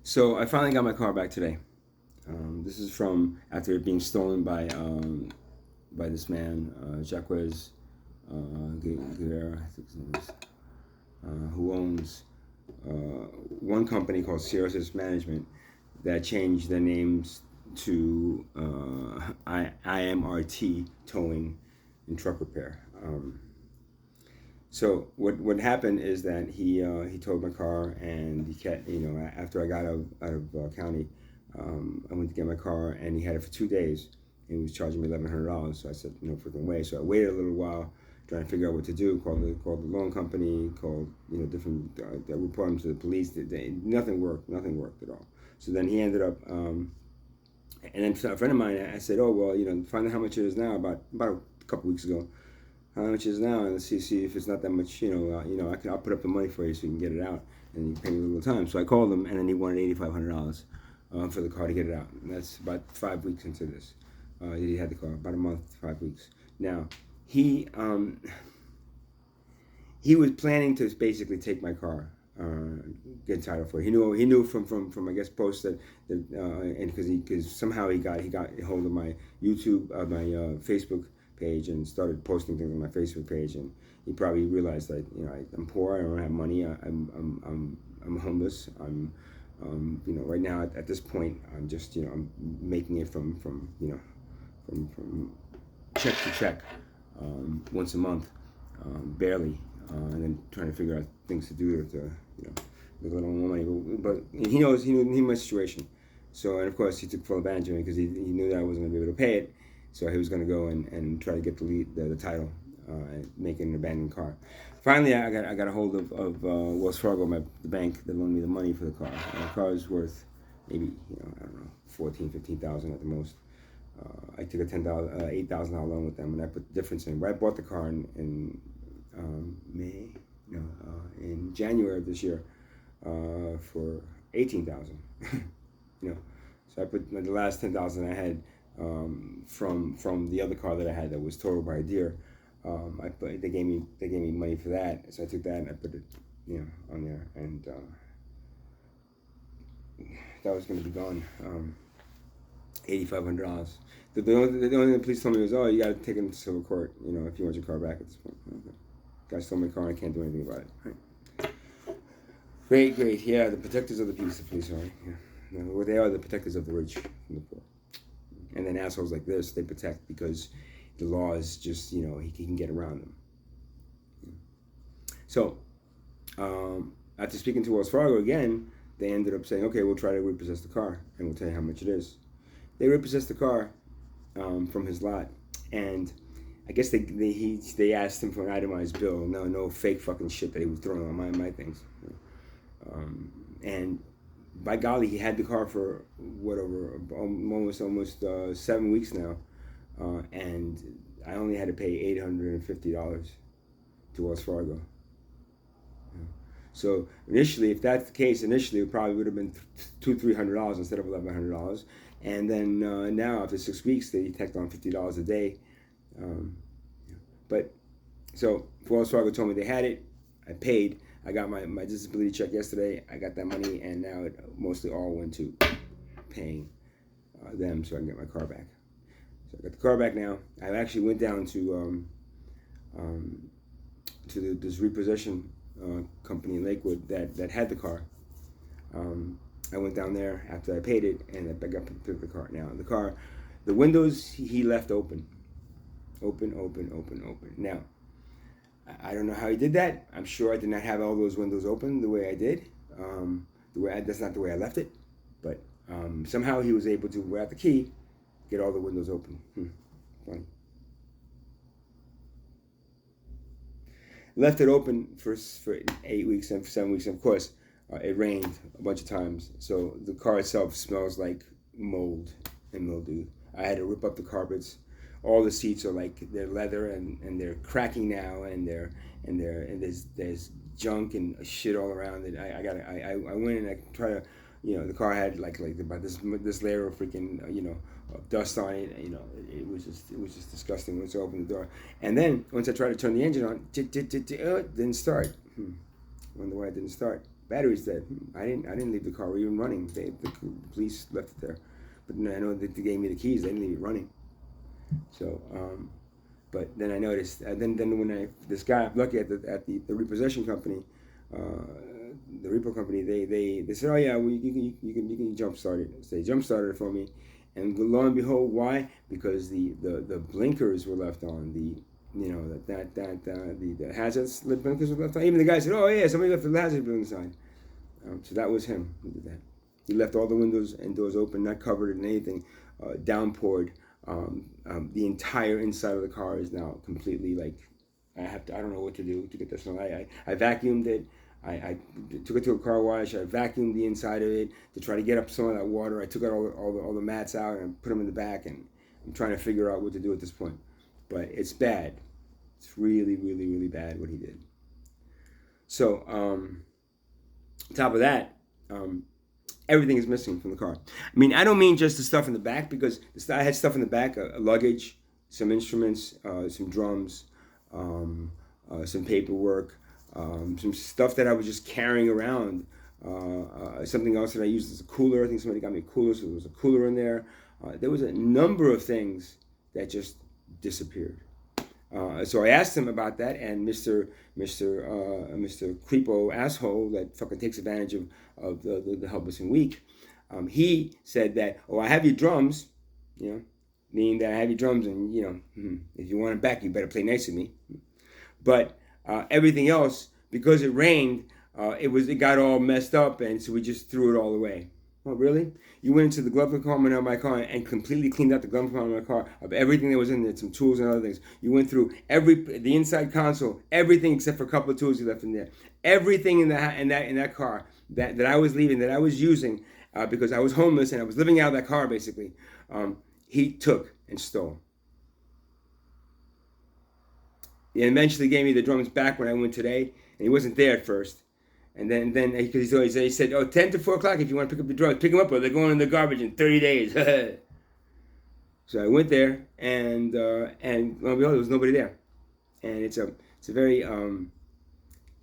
So I finally got my car back today. This is from after it being stolen by this man, Jacques Guire, I think his name is, who owns one company called Sirius Management that changed their names to IMRT Towing and Truck Repair. So what happened is that he towed my car, and he kept, after I got out of county, I went to get my car, and he had it for 2 days, and he was charging me $1,100. So I said, no freaking way. So I waited a little while, trying to figure out what to do. Called the loan company, called different reported him to the police. Nothing worked at all. So then he ended up, and then a friend of mine, I said, oh well, find out how much it is now. About a couple weeks ago. How much is now, and see if it's not that much. I'll put up the money for you so you can get it out, and you pay me a little time. So I called him, and then he wanted $8,500 for the car to get it out. And that's about 5 weeks into this. He had the car about a month, 5 weeks. Now he was planning to basically take my car, get title for it. He knew from I guess posts that and because somehow he got a hold of my YouTube, my Facebook page, and started posting things on my Facebook page, and he probably realized that I'm poor, I don't have money, I'm homeless, I'm right now at this point I'm just I'm making it from check to check, once a month, barely, and then trying to figure out things to do to with a little more money, but he knew my situation. So, and of course he took full advantage of me because he knew that I wasn't going to be able to pay it. So he was going to go and try to get the title, and make it an abandoned car. Finally, I got a hold of Wells Fargo, the bank that loaned me the money for the car. And the car is worth maybe I don't know, 15,000 at the most. I took a $8,000 loan with them, and I put the difference in. But I bought the car in January of this year, for 18,000. So I put the last 10,000 I had, from the other car that I had that was totaled by a deer. They gave me money for that, so I took that and I put it on there, and that was going to be gone. $8,500. The only thing the police told me was, oh, you got to take it to civil court, if you want your car back at this point. Okay. Guy stole my car and I can't do anything about it. Right. Great. Yeah, the protectors of the peace, the police are. Yeah. No, they are the protectors of the rich and the poor. And then assholes like this, they protect because the law is just, he can get around them. So, after speaking to Wells Fargo again, they ended up saying, okay, we'll try to repossess the car, and we'll tell you how much it is. They repossessed the car, from his lot, and I guess they asked him for an itemized bill. No fake fucking shit that he was throwing on my things. And by golly, he had the car for almost 7 weeks now, and I only had to pay $850 to Wells Fargo. So initially, if that's the case, it probably would have been $200-300 instead of $1,100. And then now, after 6 weeks, they tacked on $50 a day. But so Wells Fargo told me they had it. I paid. I got my disability check yesterday. I got that money, and now it mostly all went to paying them so I can get my car back. So I got the car back now. I actually went down to this repossession company in Lakewood that had the car. I went down there after I paid it, and I got to pick the car. Now the windows he left open. Now, I don't know how he did that. I'm sure I did not have all those windows open the way I did. That's not the way I left it. But somehow he was able to, without the key, get all the windows open. Funny. Left it open for 8 weeks and 7 weeks. And of course, it rained a bunch of times, so the car itself smells like mold and mildew. I had to rip up the carpets. All the seats are they're leather and they're cracking now, and there's junk and shit all around it. I went and I tried to, the car had about this layer of freaking of dust on it. It was just disgusting once I opened the door. And then once I tried to turn the engine on, it didn't start. Wonder why it didn't start. battery's dead. I didn't leave the car even running. The police left it there. But I know that they gave me the keys. They didn't leave it running. So, but then I noticed. Then when this guy, I'm lucky at the repossession company, the repo company, they said, oh yeah, well, you can jump start it. So they jump started it for me, and lo and behold, why? Because the blinkers were left on. The hazard blinkers were left on. Even the guy said, oh yeah, somebody left the hazard blinkers on. So that was him who did that. He left all the windows and doors open, not covered in anything, downpoured. The entire inside of the car is now completely like, I don't know what to do to get this one. I vacuumed it. I took it to a car wash. I vacuumed the inside of it to try to get up some of that water. I took out all the mats out and put them in the back, and I'm trying to figure out what to do at this point. But it's bad. It's really, really, really bad what he did. So, on top of that, everything is missing from the car. I mean, I don't mean just the stuff in the back, because I had stuff in the back, luggage, some instruments, some drums, some paperwork, some stuff that I was just carrying around. Something else that I used as a cooler. I think somebody got me a cooler, so there was a cooler in there. There was a number of things that just disappeared. So I asked him about that, and Mr. Creepo asshole that fucking takes advantage of the helpless and weak, he said that, oh, I have your drums, meaning that I have your drums, and if you want them back, you better play nice with me. But everything else, because it rained, it got all messed up, and so we just threw it all away. Oh, really? You went into the glove compartment of my car and completely cleaned out the glove compartment of my car of everything that was in there, some tools and other things. You went through the inside console, everything except for a couple of tools you left in there. Everything in that car that I was leaving, that I was using, because I was homeless and I was living out of that car basically, he took and stole. He eventually gave me the drums back when I went today, and he wasn't there at first. And then because he said, oh, 10 to 4 o'clock, if you want to pick up the drums, pick them up, or they're going in the garbage in 30 days. So I went there, and lo and behold, there was nobody there. And it's a very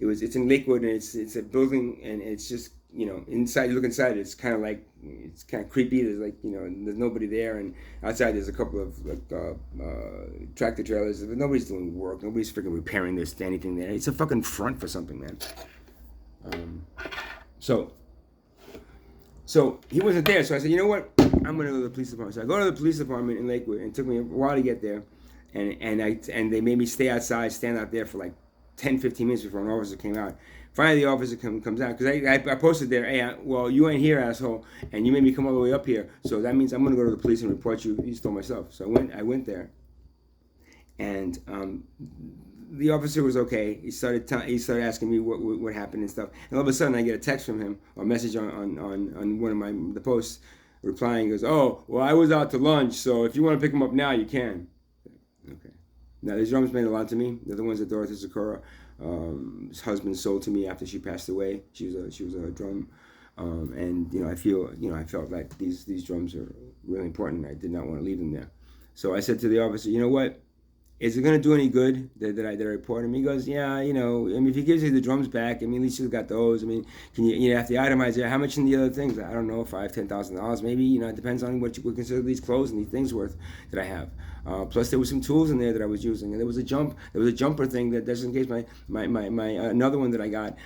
it's in Lakewood, and it's a building, and it's just inside. You look inside, it's kind of creepy. There's there's nobody there, and outside there's a couple of tractor trailers, but nobody's doing work. Nobody's freaking repairing anything there. It's a fucking front for something, man. So he wasn't there. So I said, you know what? I'm going to go to the police department. So I go to the police department in Lakewood, and it took me a while to get there. And they made me stay outside, stand out there for like 10, 15 minutes before an officer came out. Finally, the officer comes out, because I posted there, hey, well, you ain't here, asshole, and you made me come all the way up here. So that means I'm going to go to the police and report you stole my stuff. So I went there, and the officer was okay. He started asking me what happened and stuff. And all of a sudden, I get a text from him, or a message on one of the posts, replying. He goes, "Oh, well, I was out to lunch, so if you want to pick him up now, you can." Okay. Now, these drums meant a lot to me. They're the ones that Dorothy Sakura, his husband, sold to me after she passed away. She was a drum, and I felt like these drums are really important. I did not want to leave them there. So I said to the officer, you know what? Is it going to do any good that I report him? He goes, yeah, I mean, if he gives you the drums back, I mean, at least you've got those. I mean, can you have to itemize there? How much in the other things? I don't know, $5,000, $10,000, maybe, it depends on what you would consider these clothes and these things worth that I have. Plus there was some tools in there that I was using, and there was a jumper thing that just in case my another one that I got,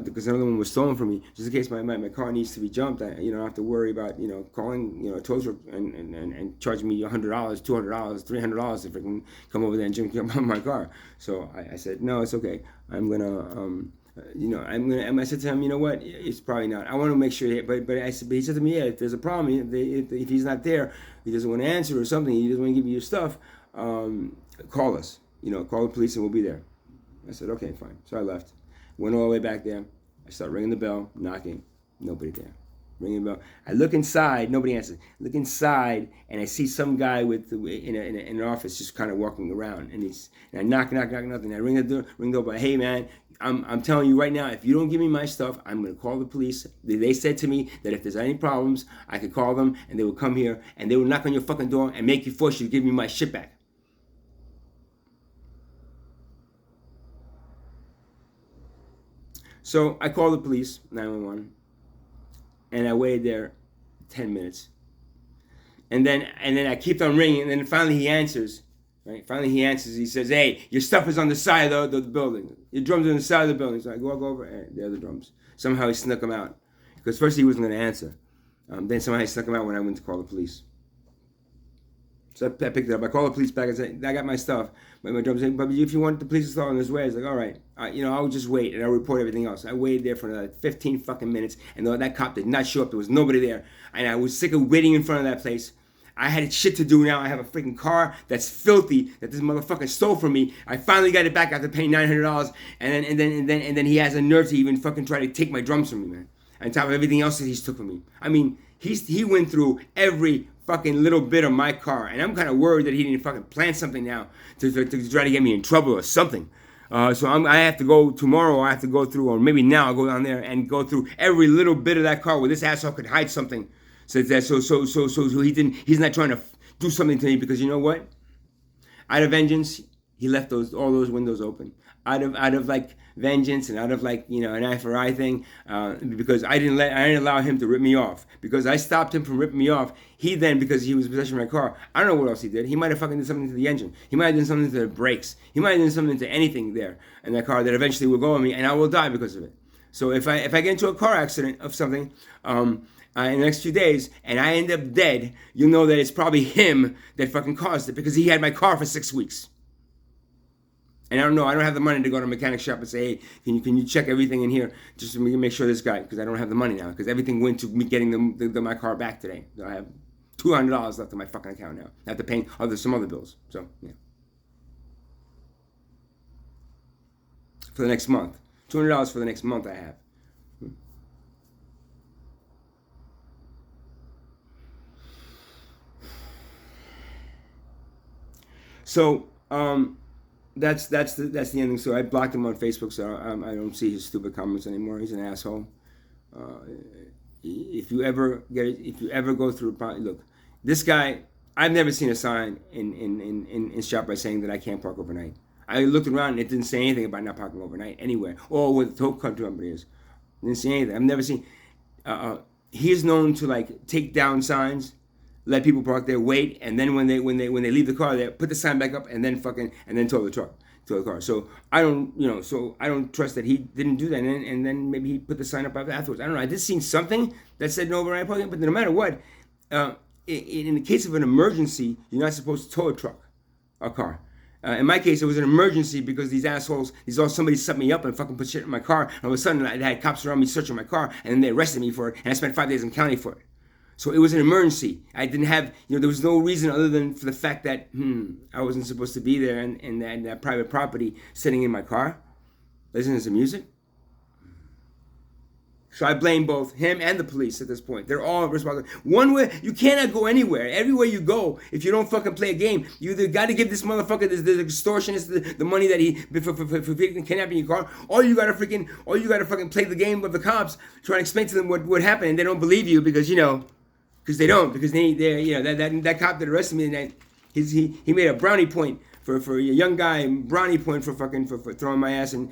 because another one was stolen from me, just in case my car needs to be jumped, I don't have to worry about, calling, a tow truck and charging me $100, $200, $300 if I can come over there and jump on my car. So I said, no, it's okay. I'm gonna, and I said to him, you know what? It's probably not. I want to make sure. But he said to me, yeah, if there's a problem, if he's not there, he doesn't want to answer or something, he doesn't want to give you your stuff, call us. Call the police and we'll be there. I said, okay, fine. So I left. Went all the way back there. I start ringing the bell, knocking. Nobody there. Ringing the bell. I look inside. Nobody answers. I look inside, and I see some guy in an office just kind of walking around. And I knock, nothing. I ring the door. But hey, man, I'm telling you right now, if you don't give me my stuff, I'm going to call the police. They said to me that if there's any problems, I could call them, and they would come here, and they would knock on your fucking door and force you to give me my shit back. So I called the police, 911, and I waited there 10 minutes. And then I kept on ringing, and then finally he answers. Right? Finally he answers. He says, "Hey, your stuff is on the side of the building. Your drums are on the side of the building." So I walk over, and there are the drums. Somehow he snuck them out. Because first he wasn't going to answer. Then somehow he snuck them out when I went to call the police. So I picked it up. I called the police back and said, "I got my stuff, my drums. But if you want the police to start on his way," I was like, "All right, I'll just wait and I'll report everything else." I waited there for another 15 fucking minutes, and that cop did not show up. There was nobody there, and I was sick of waiting in front of that place. I had shit to do now. I have a freaking car that's filthy that this motherfucker stole from me. I finally got it back after paying $900, and then he has a nerve to even fucking try to take my drums from me, man. On top of everything else that he's took from me. I mean, he went through every fucking little bit of my car, and I'm kind of worried that he didn't fucking plan something now to try to get me in trouble or something. So I have to go tomorrow. I have to go through, or maybe now I'll go down there and go through every little bit of that car where this asshole could hide something. So he's not trying to do something to me, because you know what? Out of vengeance, he left all those windows open. Out of like vengeance and out of like an eye for eye thing, because I didn't allow him to rip me off, because I stopped him from ripping me off. He then, because he was in possession of my car, I don't know what else he did. He might have fucking did something to the engine. He might have done something to the brakes. He might have done something to anything there in that car that eventually will go on me, and I will die because of it. So if I get into a car accident of something in the next few days and I end up dead, you'll know that it's probably him that fucking caused it, because he had my car for 6 weeks. And I don't know. I don't have the money to go to a mechanic shop and say, "Hey, can you check everything in here just to make sure this guy?" Because I don't have the money now. Because everything went to me getting my car back today. So I have $200 left in my fucking account now after paying some other bills. So yeah, for the next month, $200 for the next month I have. So that's the ending. So I blocked him on Facebook, so I don't see his stupid comments anymore. He's an asshole. If you ever go through look, this guy, I've never seen a sign in ShopRite saying that I can't park overnight. I looked around and it didn't say anything about not parking overnight anywhere, or where the tow company is. It didn't say anything. I've never seen. He is known to like take down signs, let people park there, wait, and then when they leave the car, they put the sign back up and then tow the car. So I don't trust that he didn't do that, and then maybe he put the sign up afterwards. I don't know. I just seen something that said no overnight parking, but no matter what, in the case of an emergency, you're not supposed to tow a car. In my case, it was an emergency because these assholes, somebody set me up and fucking put shit in my car. And all of a sudden, I had cops around me searching my car, and then they arrested me for it, and I spent 5 days in county for it. So it was an emergency. I didn't have, there was no reason other than for the fact that, I wasn't supposed to be there in that private property sitting in my car, listening to some music. So I blame both him and the police at this point. They're all responsible. One way, you cannot go anywhere. Everywhere you go, if you don't fucking play a game, you either got to give this motherfucker, this extortionist, the money that he for kidnapping your car, or you got to fucking play the game with the cops, trying to explain to them what happened, and they don't believe you because they don't, because that cop that arrested me, he made a brownie point for a young guy, brownie point for throwing my ass, and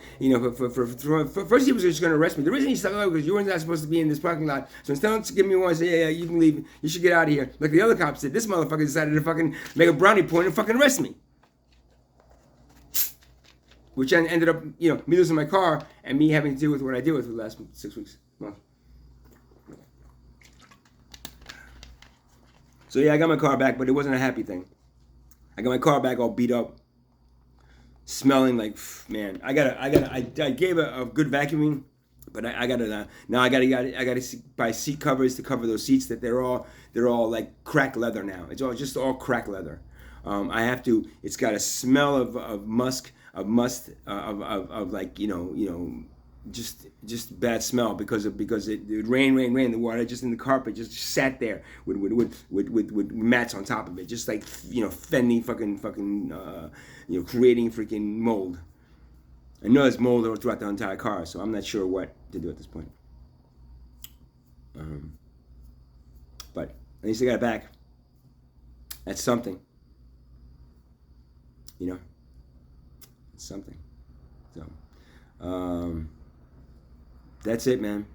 for first he was just going to arrest me. The reason he stopped because you weren't supposed to be in this parking lot. So instead of giving me one, say yeah, you can leave, you should get out of here, like the other cops did. This motherfucker decided to fucking make a brownie point and fucking arrest me, which ended up me losing my car and me having to deal with what I deal with for the last 6 weeks. Well, so yeah, I got my car back, but it wasn't a happy thing. I got my car back all beat up, smelling like, man. I gave a good vacuuming, but I gotta buy seat covers to cover those seats, that they're all like cracked leather now. It's all cracked leather. I have to. It's got a smell of musk, of like just bad smell because it rain. The water just in the carpet just sat there with mats on top of it, just like fending creating freaking mold. I know there's mold throughout the entire car, so I'm not sure what to do at this point. But at least I got it back. That's something. It's something. So. That's it, man.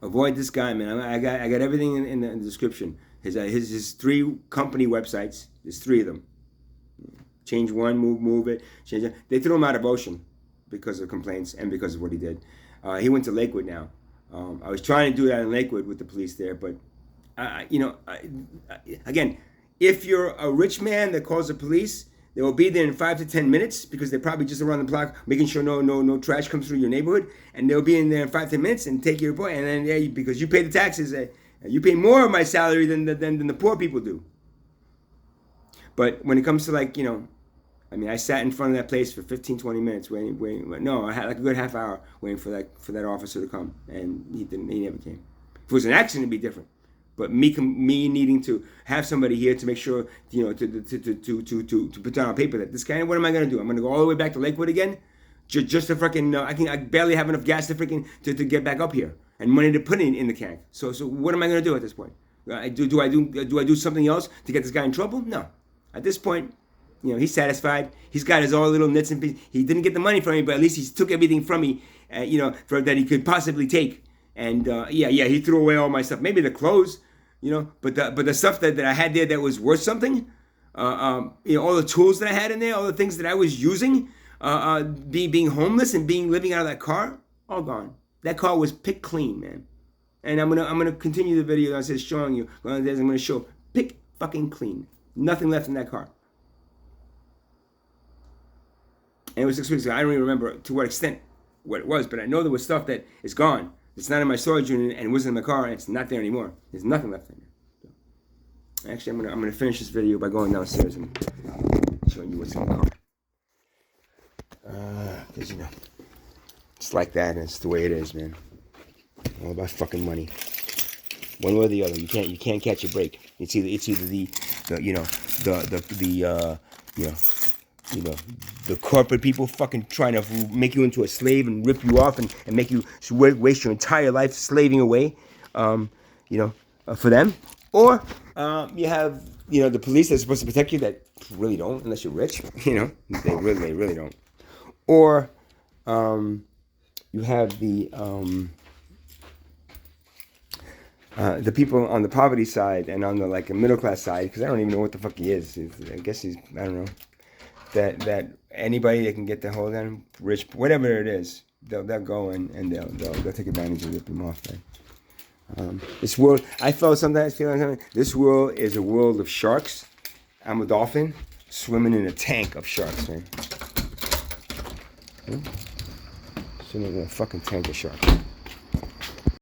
Avoid this guy, man. I got everything in the description. His 3 company websites. There's 3 of them. Change one, move it. Change it. They threw him out of Ocean because of complaints and because of what he did. He went to Lakewood now. I was trying to do that in Lakewood with the police there, but again, if you're a rich man that calls the police, they will be there in 5 to 10 minutes because they're probably just around the block making sure no trash comes through your neighborhood, and they'll be in there in 5 to 10 minutes and take your report. And then because you pay the taxes, you pay more of my salary than the poor people do. But when it comes to I sat in front of that place for 15, 20 minutes waiting. No, I had like a good half hour waiting for that officer to come, and he never came. If it was an accident, it'd be different. But me needing to have somebody here to make sure, to put down on paper that this guy, what am I going to do? I'm going to go all the way back to Lakewood again? Just to freaking, I barely have enough gas to get back up here and money to put in the can. So what am I going to do at this point? Do I do something else to get this guy in trouble? No. At this point, he's satisfied. He's got his own little nits and pieces. He didn't get the money from me, but at least he took everything from me, that he could possibly take. And he threw away all my stuff. Maybe the clothes. But the stuff that I had there that was worth something, all the tools that I had in there, all the things that I was using, being homeless and living out of that car, all gone. That car was pick clean, man. And I'm gonna continue the video. I said showing you. I'm gonna show pick fucking clean. Nothing left in that car. And it was 6 weeks ago. I don't even remember to what extent what it was, but I know there was stuff that is gone. It's not in my storage unit, and it wasn't in my car, and it's not there anymore. There's nothing left in there. So, actually, I'm gonna finish this video by going downstairs and showing you what's in the car. Because it's like that, and it's the way it is, man. All about fucking money, one way or the other. You can't catch a break. It's either the corporate people fucking trying to make you into a slave and rip you off and make you waste your entire life slaving away, for them. Or you have, the police that's supposed to protect you that really don't, unless you're rich, they really don't. Or you have the people on the poverty side and on the middle class side, because I don't even know what the fuck he is. I guess he's, I don't know. That anybody that can get the hold on him, rich, whatever it is, they'll go and they'll take advantage of it, rip him off, man. This world, I sometimes feel like this world is a world of sharks. I'm a dolphin swimming in a tank of sharks, man. Swimming in a fucking tank of sharks.